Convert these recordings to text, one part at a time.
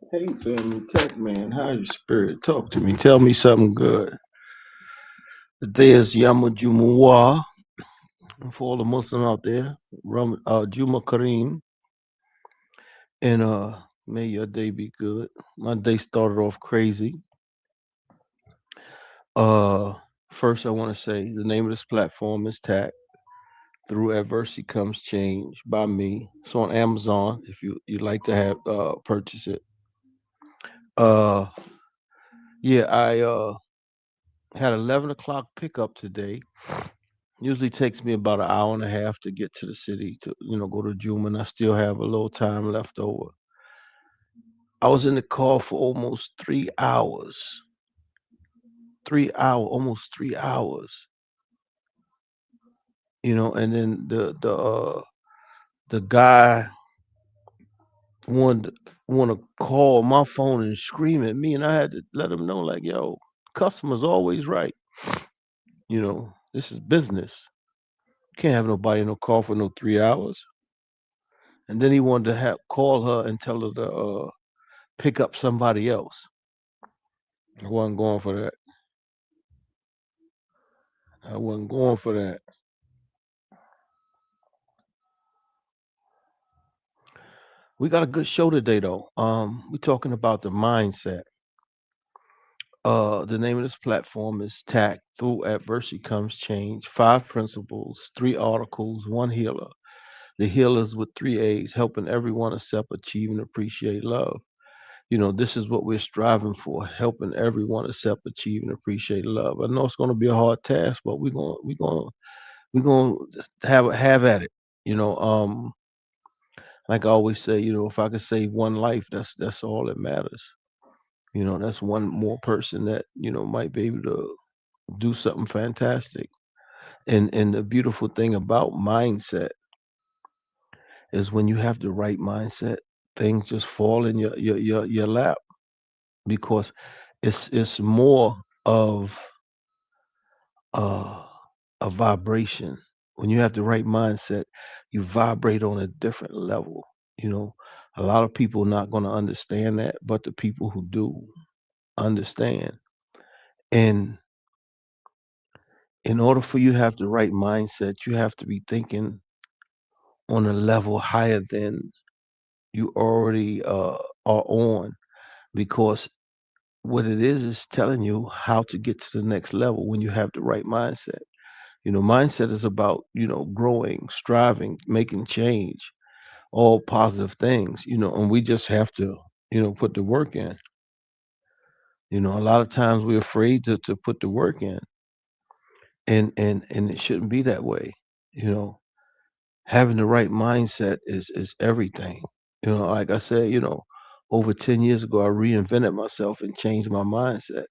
Hey, family tech man, how's your spirit? Talk to me. Tell me something good. Today is Yama Jumu'ah for all the Muslims out there. Juma Kareem, and may your day be good. My day started off crazy. Uh, First, I want to say the name of this platform is TACC. Through Adversity Comes Change by me. It's on Amazon if you'd like to have purchase it. Uh, yeah, I had 11 o'clock pickup today. Usually takes me about an hour and a half to get to the city to, go to Juma, and I still have a little time left over. I was in the car for almost 3 hours. almost 3 hours. And then the guy wanted want to call my phone and scream at me, and I had to let him know, like, yo, customer's always right. This is business. Can't have nobody in no car for no 3 hours. And then he wanted to have call her and tell her to pick up somebody else. I wasn't going for that. I wasn't going for that. We got a good show today, though. We're talking about the mindset. The name of this platform is TAC. Through Adversity Comes Change. 5 principles, 3 articles, one healer. The healers with 3 A's, helping everyone accept, achieve, and appreciate love. This is what we're striving for, helping everyone accept, achieve, and appreciate love. I know it's going to be a hard task, but we're gonna have at it. You know, um, like I always say, if I could save one life, that's all that matters. That's one more person that might be able to do something fantastic. And the beautiful thing about mindset is when you have the right mindset, things just fall in your lap because it's more of uh, a vibration. When you have the right mindset, you vibrate on a different level. You know, a lot of people not going to understand that, but the people who do understand. And in order for you to have the right mindset, you have to be thinking on a level higher than you already are on, because what it is telling you how to get to the next level when you have the right mindset. Mindset is about, growing, striving, making change, all positive things, and we just have to, put the work in. A lot of times we're afraid to put the work in, and it shouldn't be that way. You know, Having the right mindset is everything. Like I said, over 10 years ago, I reinvented myself and changed my mindset.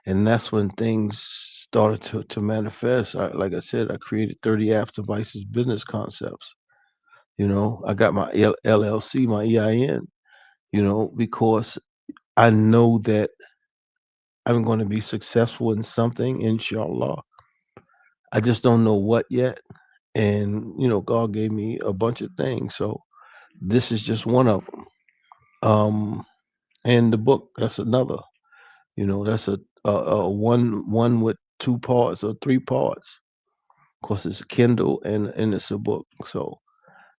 And that's when things started to manifest. Like I said, I created 30 apps, devices, business concepts. I got my LLC, my EIN, because I know that I'm going to be successful in something, inshallah. I just don't know what yet. And, God gave me a bunch of things. So this is just one of them. And the book, that's another. That's a one with 2 parts or 3 parts. Of course, it's a Kindle and it's a book. So,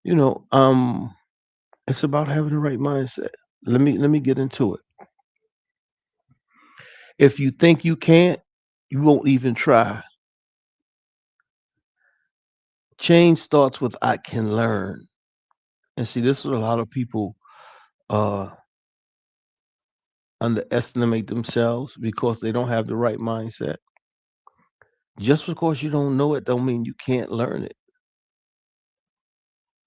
you know, um, it's about having the right mindset. Let me get into it. If you think you can't, you won't even try. Change starts with I can learn. And see, this is what a lot of people uh underestimate themselves because they don't have the right mindset. Just because you don't know it don't mean you can't learn it.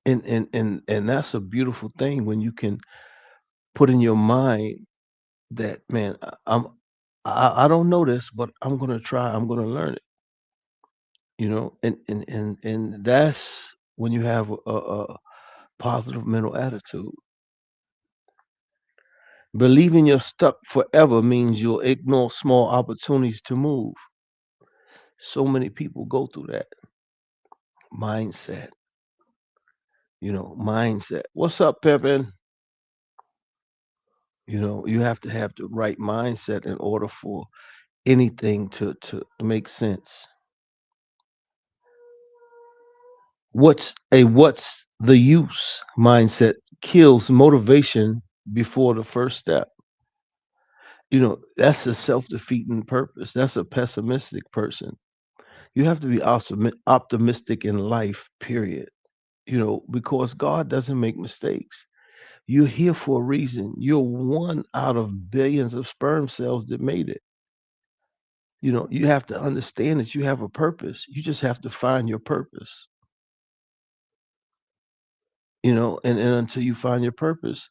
And that's a beautiful thing when you can put in your mind that, man, I don't know this, but I'm gonna try. I'm gonna learn it. And that's when you have a positive mental attitude. Believing you're stuck forever means you'll ignore small opportunities to move. So many people go through that mindset. Mindset. What's up, Pippin? You have to have the right mindset in order for anything to make sense. What's the use mindset kills motivation before the first step. That's a self-defeating purpose. That's a pessimistic person. You have to be optimistic in life, period. Because God doesn't make mistakes. You're here for a reason. You're one out of billions of sperm cells that made it. You have to understand that you have a purpose. You just have to find your purpose. And until you find your purpose,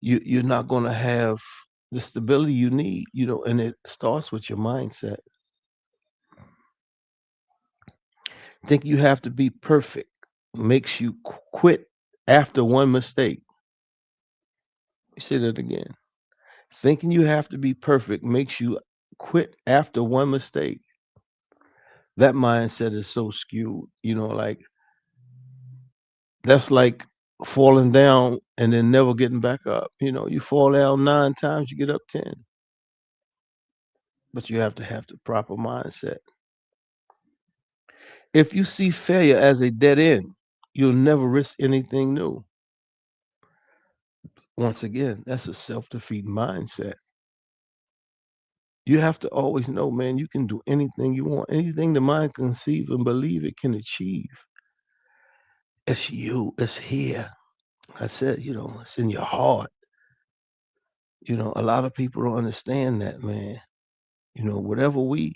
you're not going to have the stability you need. And it starts with your mindset. Think you have to be perfect makes you quit after one mistake. You say that again. Thinking you have to be perfect makes you quit after one mistake. That mindset is so skewed. Like that's like falling down and then never getting back up. You fall down 9 times, you get up 10. But you have to have the proper mindset. If you see failure as a dead end, you'll never risk anything new. Once again, that's a self-defeating mindset. You have to always know, man, you can do anything you want. Anything the mind conceive and believe it can achieve. It's you. It's here. I said, it's in your heart. A lot of people don't understand that, man. Whatever we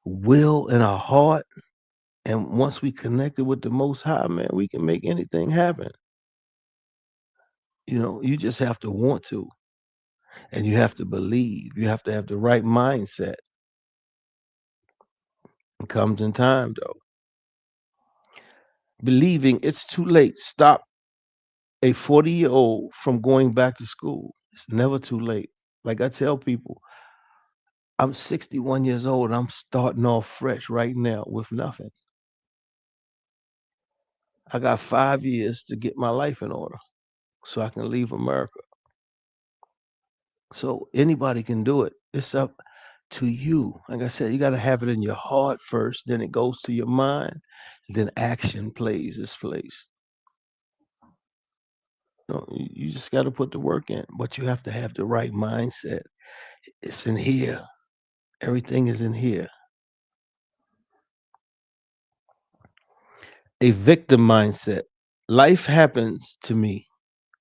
will in our heart, and once we connected with the Most High, man, we can make anything happen. You just have to want to, and you have to believe. You have to have the right mindset. It comes in time, though. Believing it's too late. Stop a 40-year-old from going back to school. It's never too late. Like I tell people, I'm 61 years old. I'm starting off fresh right now with nothing. I got 5 years to get my life in order so I can leave America. So anybody can do it. It's up to you. Like I said, you got to have it in your heart first, then it goes to your mind, then action plays its place. You just got to put the work in, but you have to have the right mindset. It's in here. Everything is in here. A victim mindset. Life happens to me,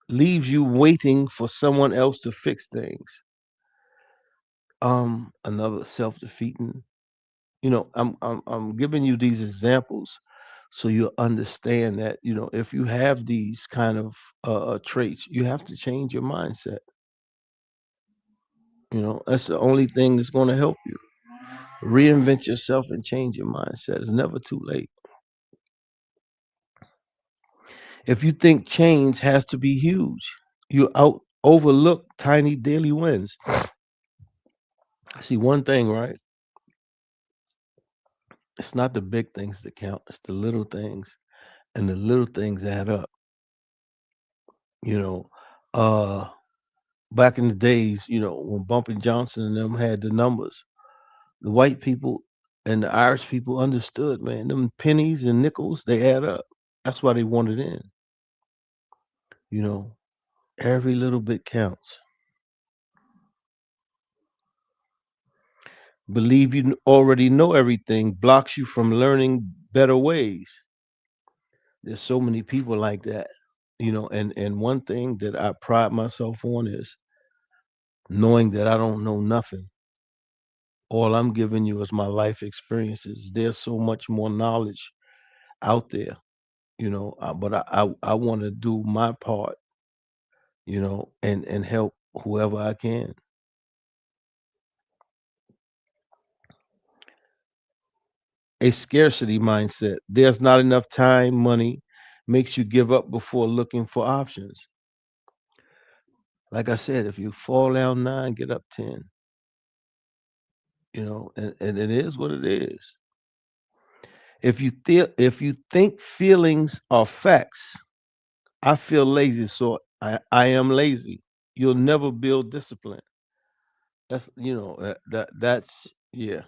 leaves you waiting for someone else to fix things. Another self-defeating. I'm giving you these examples so you understand that, if you have these kind of traits, you have to change your mindset. That's the only thing that's going to help you. Reinvent yourself and change your mindset. It's never too late. If you think change has to be huge, you overlook tiny daily wins. See, one thing, right? It's not the big things that count, it's the little things, and the little things add up. You know, uh, Back in the days, when Bumpy Johnson and them had the numbers, the white people and the Irish people understood, man, them pennies and nickels, they add up. That's why they wanted in. You know, every little bit counts. Believe you already know everything blocks you from learning better ways. There's so many people like that. And one thing that I pride myself on is knowing that I don't know nothing. All I'm giving you is my life experiences. There's so much more knowledge out there, but I want to do my part, and help whoever I can. A scarcity mindset. There's not enough time, money makes you give up before looking for options. Like I said, if you fall down 9, get up 10, and it is what it is. If you think feelings are facts, I feel lazy, so I am lazy. you'll never build discipline. That's that's yeah.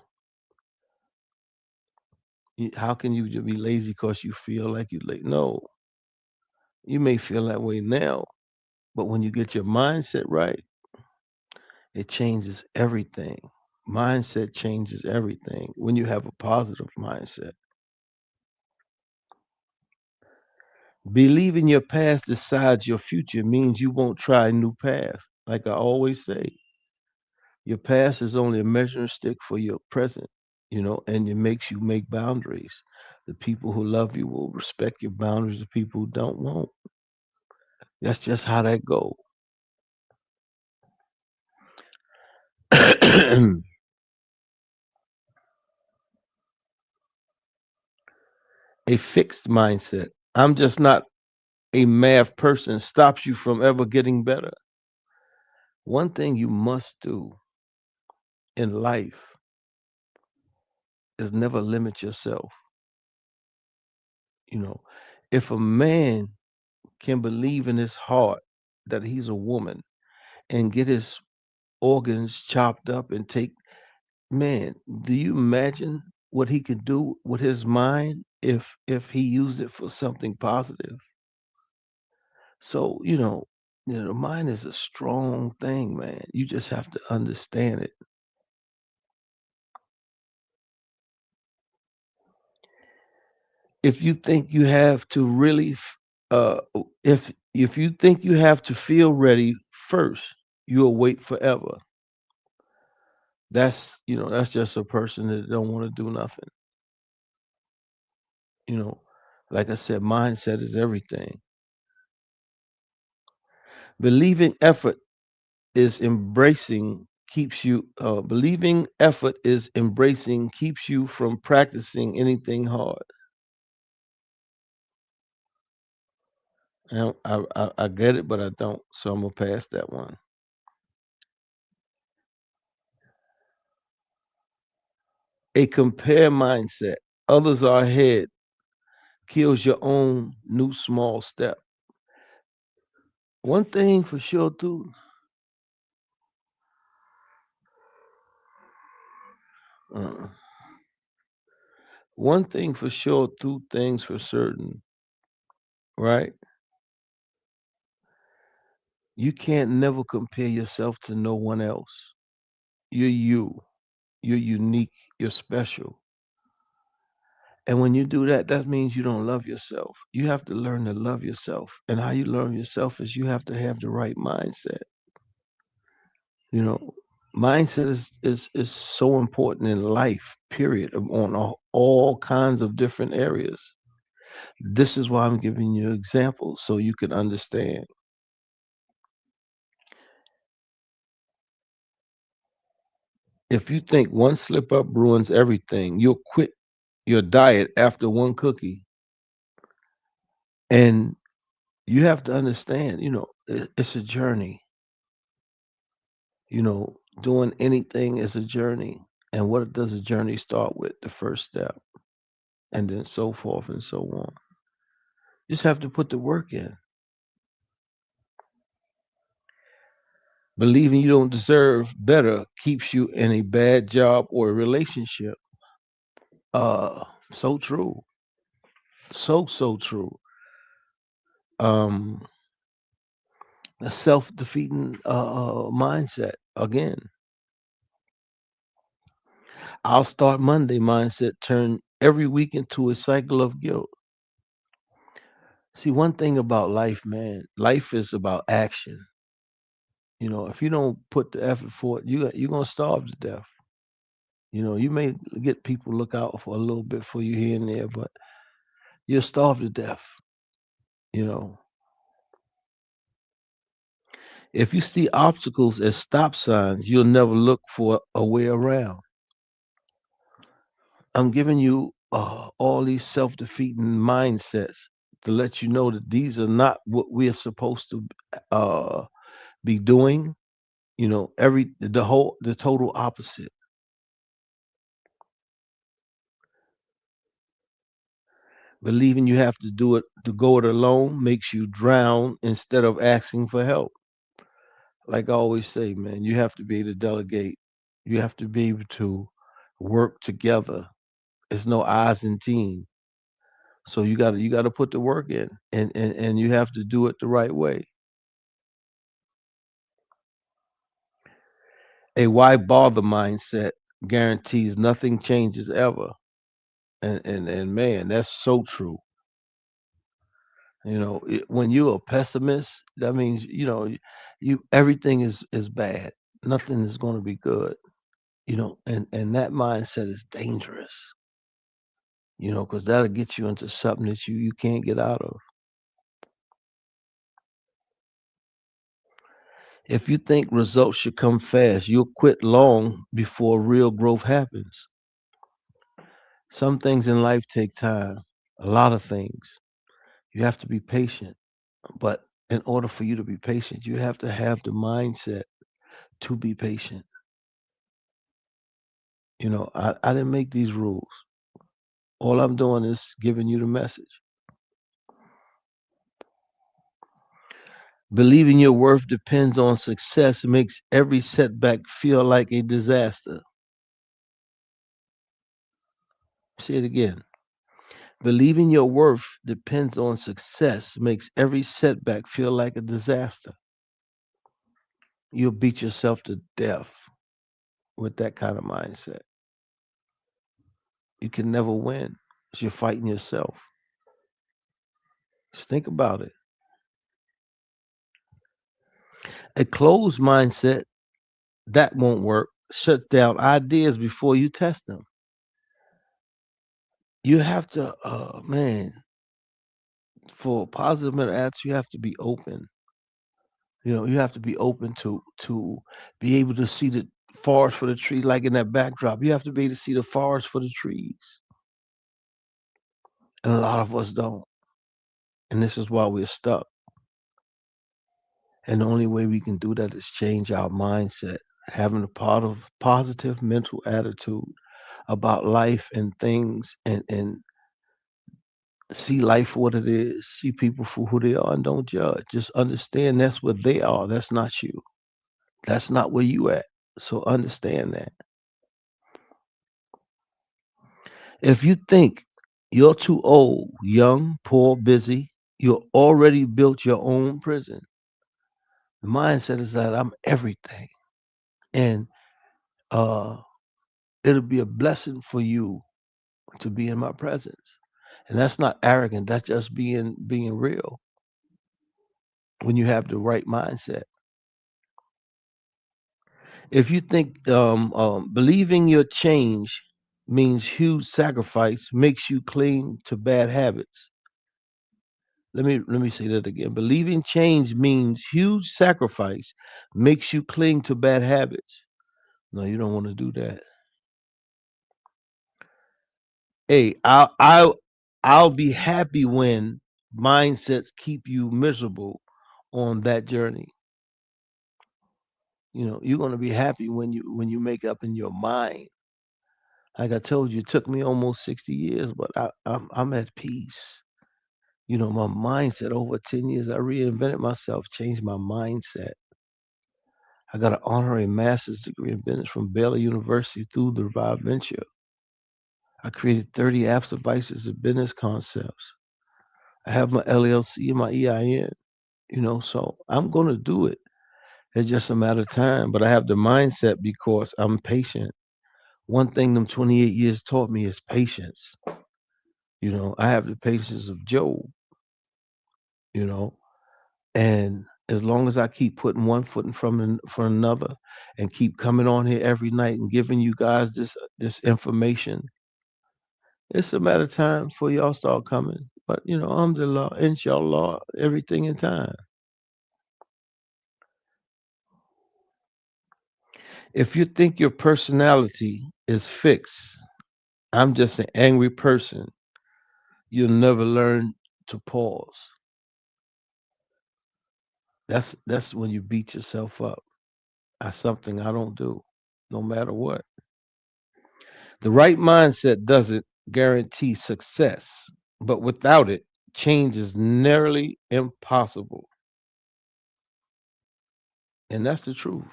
How can you be lazy because you feel like you late? No, you may feel that way now, but when you get your mindset right, it changes everything. Mindset changes everything. When you have a positive mindset, believing your past decides your future means you won't try a new path. Like I always say, your past is only a measuring stick for your present, and it makes you make boundaries. The people who love you will respect your boundaries. The people who don't won't. That's just how that goes. A fixed mindset. I'm just not a math person stops you from ever getting better. One thing you must do in life is never limit yourself. You know, if a man can believe in his heart that he's a woman and get his organs chopped up and take, man, do you imagine what he could do with his mind if he used it for something positive? So, the mind is a strong thing, man. You just have to understand it. If you think you have to really if you think you have to feel ready first, you'll wait forever. That's just a person that don't want to do nothing. You know, like I said, mindset is everything. Believing effort is embracing keeps you from practicing anything hard. I get it, but I don't. So I'm gonna pass that one. A compare mindset. Others are ahead. Kills your own new small step. One thing for sure, too. Uh, One thing for sure, two things for certain, right? You can't never compare yourself to no one else. You're you. You're unique. You're special. And when you do that, that means you don't love yourself. You have to learn to love yourself. And how you love yourself is you have to have the right mindset. You know, mindset is so important in life, period, on all kinds of different areas. This is why I'm giving you examples so you can understand. If you think one slip up ruins everything, you'll quit your diet after one cookie. And you have to understand, it's a journey. Doing anything is a journey. And what does a journey start with? The first step, and then so forth and so on. You just have to put the work in. Believing you don't deserve better keeps you in a bad job or a relationship. So true. So true. Um, a self-defeating mindset. Again, I'll start Monday mindset turn every week into a cycle of guilt. See, one thing about life, man, life is about action. If you don't put the effort for it, you're gonna starve to death. You may get people look out for a little bit for you here and there, but you'll starve to death. You know, if you see obstacles as stop signs, you'll never look for a way around. I'm giving you all these self-defeating mindsets to let you know that these are not what we are supposed to uh, be doing. The total opposite. Believing you have to do it to go it alone makes you drown instead of asking for help. Like I always say, man, you have to be able to delegate. You have to be able to work together. It's no eyes in team. So you gotta put the work in, and you have to do it the right way. A why bother mindset guarantees nothing changes ever. And man, that's so true. When you're a pessimist, that means you everything is bad. Nothing is going to be good. And that mindset is dangerous. Because that'll get you into something that you can't get out of. If you think results should come fast, you'll quit long before real growth happens. Some things in life take time. A lot of things. You have to be patient. But in order for you to be patient, you have to have the mindset to be patient. I didn't make these rules. All I'm doing is giving you the message. Believing your worth depends on success makes every setback feel like a disaster. Say it again. Believing your worth depends on success makes every setback feel like a disaster. You'll beat yourself to death with that kind of mindset. You can never win 'cause you're fighting yourself. Just think about it. A closed mindset, that won't work. Shuts down ideas before you test them. You have to, man, for positive mental attitude, you have to be open. You have to be open to be able to see the forest for the trees, like in that backdrop. You have to be able to see the forest for the trees, and a lot of us don't. And this is why we're stuck. And the only way we can do that is change our mindset, having a part of positive mental attitude about life and things, and see life for what it is, see people for who they are, and don't judge. Just understand that's what they are. That's not you. That's not where you at. So understand that. If you think you're too old, young, poor, busy, you already built your own prison. The mindset is that I'm everything. And uh it'll be a blessing for you to be in my presence. And that's not arrogant. That's just being real when you have the right mindset. If you think believing your change means huge sacrifice makes you cling to bad habits. Let me say that again. Believing change means huge sacrifice makes you cling to bad habits. No, you don't want to do that. Hey, I'll be happy when mindsets keep you miserable on that journey. You're gonna be happy when you make up in your mind. Like I told you, it took me almost 60 years, but I'm at peace. My mindset over 10 years, I reinvented myself, changed my mindset. I got an honorary master's degree in business from Baylor University through the Revive Venture. I created 30 apps, devices, and business concepts. I have my LLC and my EIN, so I'm going to do it. It's just a matter of time, but I have the mindset because I'm patient. One thing them 28 years taught me is patience. I have the patience of Job, you know, and as long as I keep putting one foot in front of for another and keep coming on here every night and giving you guys this information, it's a matter of time before y'all start coming. But alhamdulillah, inshallah, everything in time. If you think your personality is fixed, I'm just an angry person, you'll never learn to pause. That's when you beat yourself up. That's something I don't do, no matter what. The right mindset doesn't guarantee success, but without it, change is nearly impossible. And that's the truth.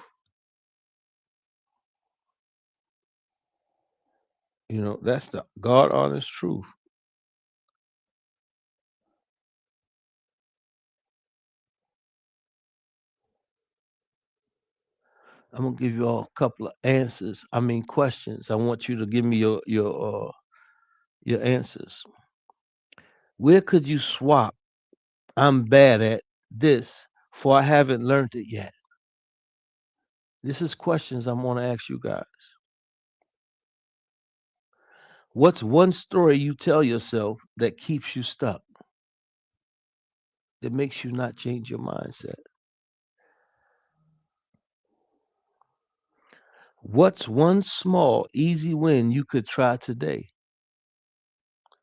That's the God honest truth. I'm gonna give you all a couple of answers. I mean questions. I want you to give me your answers. Where could you swap I'm bad at this for I haven't learned it yet? This is questions I'm gonna ask you guys. What's one story you tell yourself that keeps you stuck, that makes you not change your mindset? What's one small, easy win you could try today?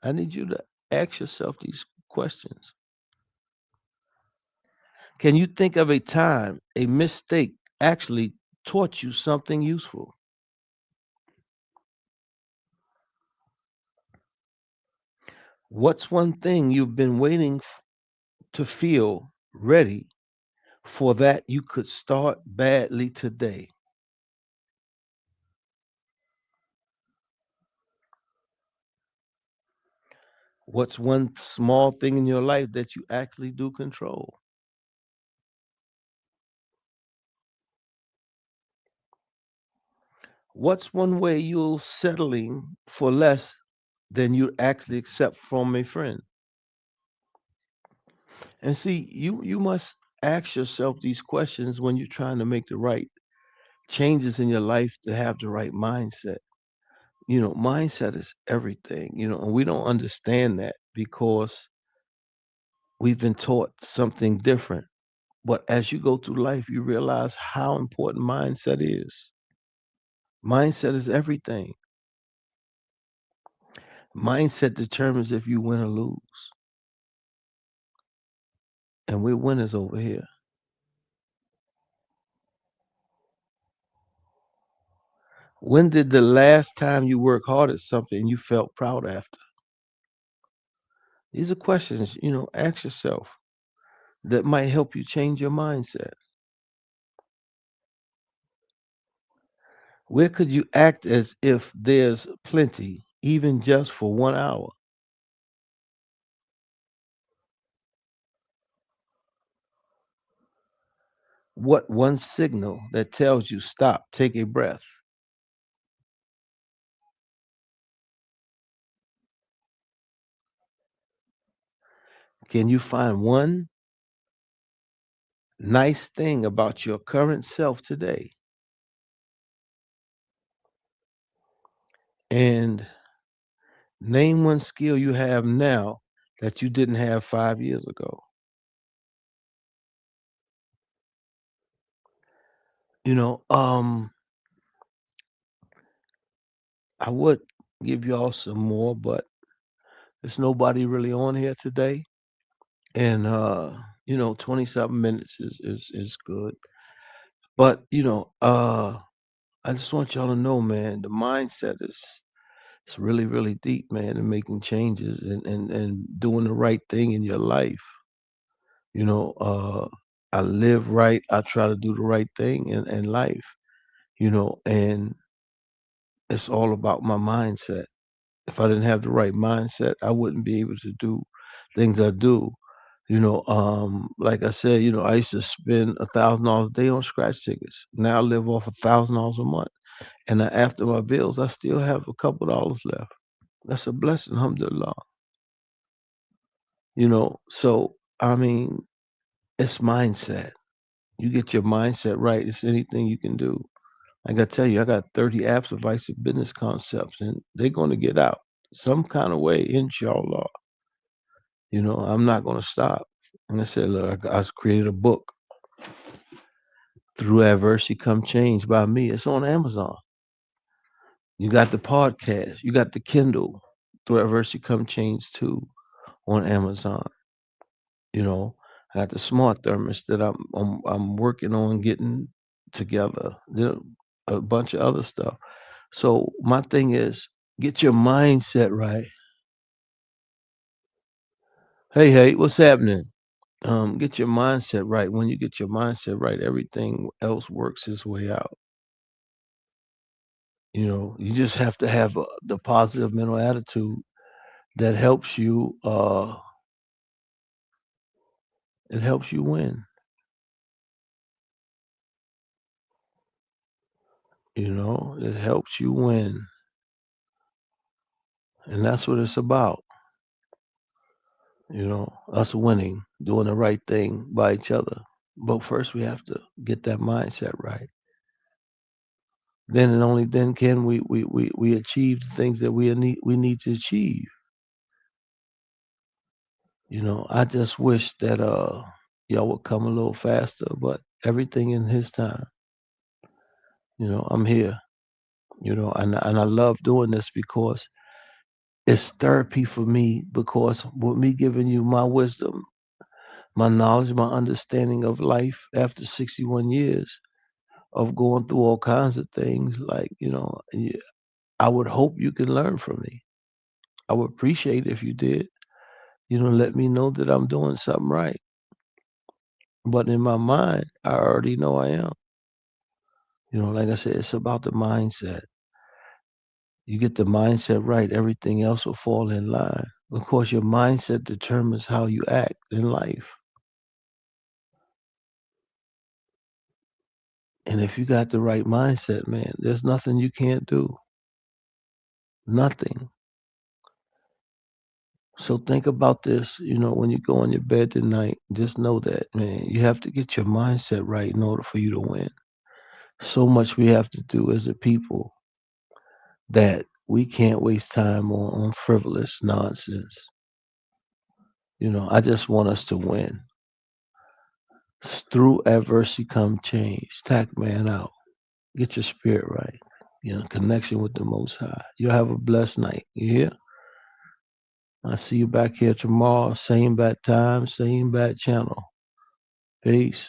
I need you to ask yourself these questions. Can you think of a time a mistake actually taught you something useful? What's one thing you've been waiting to feel ready for that you could start badly today? What's one small thing in your life that you actually do control? What's one way you're settling for less than you actually accept from a friend? And see, you must ask yourself these questions when you're trying to make the right changes in your life to have the right mindset. Mindset is everything, and we don't understand that because we've been taught something different. But as you go through life, you realize how important mindset is. Mindset is everything. Mindset determines if you win or lose. And we're winners over here. When did the last time you worked hard at something you felt proud after? These are questions, ask yourself that might help you change your mindset. Where could you act as if there's plenty, even just for 1 hour? What one signal that tells you stop, take a breath? Can you find one nice thing about your current self today? And name one skill you have now that you didn't have 5 years ago. You know, I would give y'all some more, but there's nobody really on here today. And 27 minutes is good. But I just want y'all to know, man, the mindset is it's really, really deep, man, and making changes and doing the right thing in your life. You know, I live right, I try to do the right thing in life, and it's all about my mindset. If I didn't have the right mindset, I wouldn't be able to do things I do. Like I said, I used to spend $1,000 a day on scratch tickets. Now I live off $1,000 a month. And after my bills, I still have a couple dollars left. That's a blessing, alhamdulillah. So I mean, it's mindset. You get your mindset right, it's anything you can do. Like I tell you, I got 30 apps of advice of business concepts, and they're going to get out some kind of way, inshallah. I'm not going to stop. And I said, look, I created a book, Through Adversity Come Change by me. It's on Amazon. You got the podcast, you got the Kindle, Through Adversity Come Change too, on Amazon. You know, I got the smart thermos that I'm working on getting together. A bunch of other stuff. So my thing is, get your mindset right. Hey, what's happening? Get your mindset right. When you get your mindset right, everything else works its way out. You just have to have the positive mental attitude that helps you. It helps you win. It helps you win, and that's what it's about. Us winning, doing the right thing by each other. But first, we have to get that mindset right. Then and only then can we achieve the things that we need to achieve. I just wish that y'all would come a little faster, but everything in his time. I'm here. And I love doing this because it's therapy for me. Because with me giving you my wisdom, my knowledge, my understanding of life after 61 years of going through all kinds of things, like I would hope you can learn from me. I would appreciate if you did. Let me know that I'm doing something right. But in my mind, I already know I am. Like I said, it's about the mindset. You get the mindset right, everything else will fall in line. Of course, your mindset determines how you act in life. And if you got the right mindset, man, there's nothing you can't do. Nothing. So think about this, when you go on your bed tonight, just know that, man, you have to get your mindset right in order for you to win. So much we have to do as a people that we can't waste time on frivolous nonsense. I just want us to win. Through adversity come change. Tack man out. Get your spirit right. Connection with the Most High. You have a blessed night. You hear? I see you back here tomorrow. Same bad time, same bad channel. Peace.